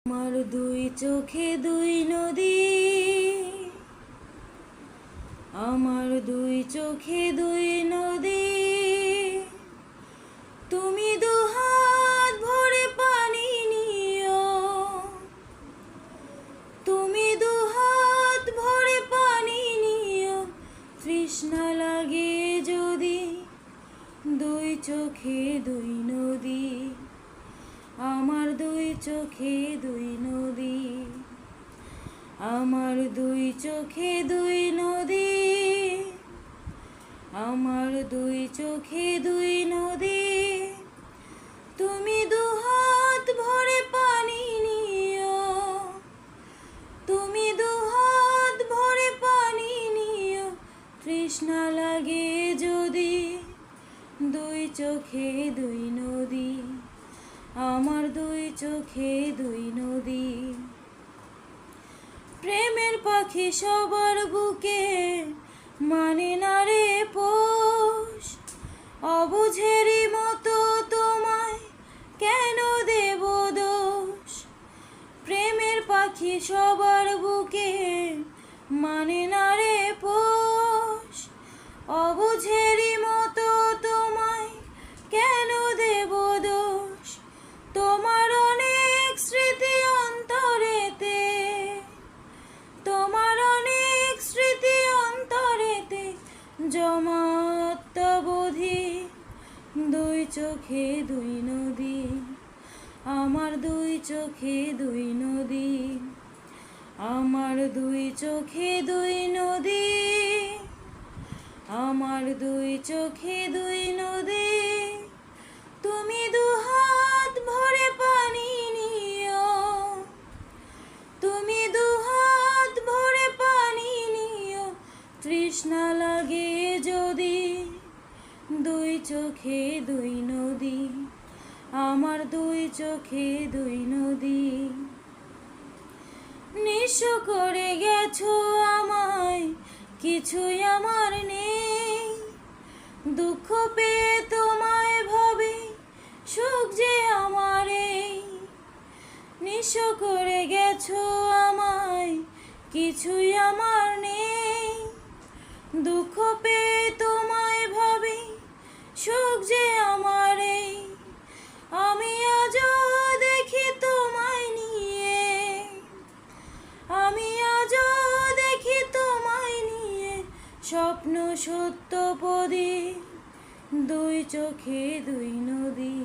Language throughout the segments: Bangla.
আমার দুই চোখে দুই নদী, আমার দুই চোখে দুই নদী। তুমি দুহাত ভরে পানি নিও, তুমি দুহাত ভরে পানি নিও। তৃষ্ণা লাগে যদি দুই চোখে দুই নদী, আমার দুই চোখে দুই নদী, আমার দুই চোখে দুই নদী, আমার দুই চোখে দুই নদী। তুমি দুহাত ভরে পানি নিও, তুমি দুহাত ভরে পানি নিও। তৃষ্ণা লাগে যদি দুই চোখে দুই নদী, আমার দুই চোখে দুই নদী। প্রেমের পাখি সবার বুকে মানে না রে পোষ, অবুঝেরই মতো তোমায় কেন দেব দোষ। প্রেমের পাখি সবার বুকে মানে না রে পোষ, অবুঝেরই মতো তোমায় কেন দেব দোষ। তোমার অনেক স্মৃতি অন্তরেতে, তোমার অনেক স্মৃতি অন্তরেতে জমাত্মবোধি। দুই চোখে দুই নদী, আমার দুই চোখে দুই নদী, আমার দুই চোখে দুই নদী, আমার দুই চোখে দুই নদী। তুমি দুহাত ভরে পানি নিও, তুমি দুহাত ভরে পানি নিও। তৃষ্ণা লাগে যদি দুই চোখে দুই নদী, আমার দুই চোখে দুই নদী। নিঃস্ব করে গেছো আমায়, কিছুই আমার নেই। দুঃখ পেয়ে তোমায় ভাবে, সুখ যে আমার এই। নিঃস্ব করে গেছো আমায়, কিছুই আমার নেই। দুঃখ পেয়ে তোমায় ভাবে, সুখ যে আমার এই। আমি আজও দেখি তোমায় নিয়ে, আমি আজও দেখি তোমায় নিয়ে স্বপ্ন সত্যপদী। দুই চোখে দুই নদী,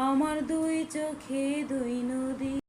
আমার দুই চোখে দুই নদী।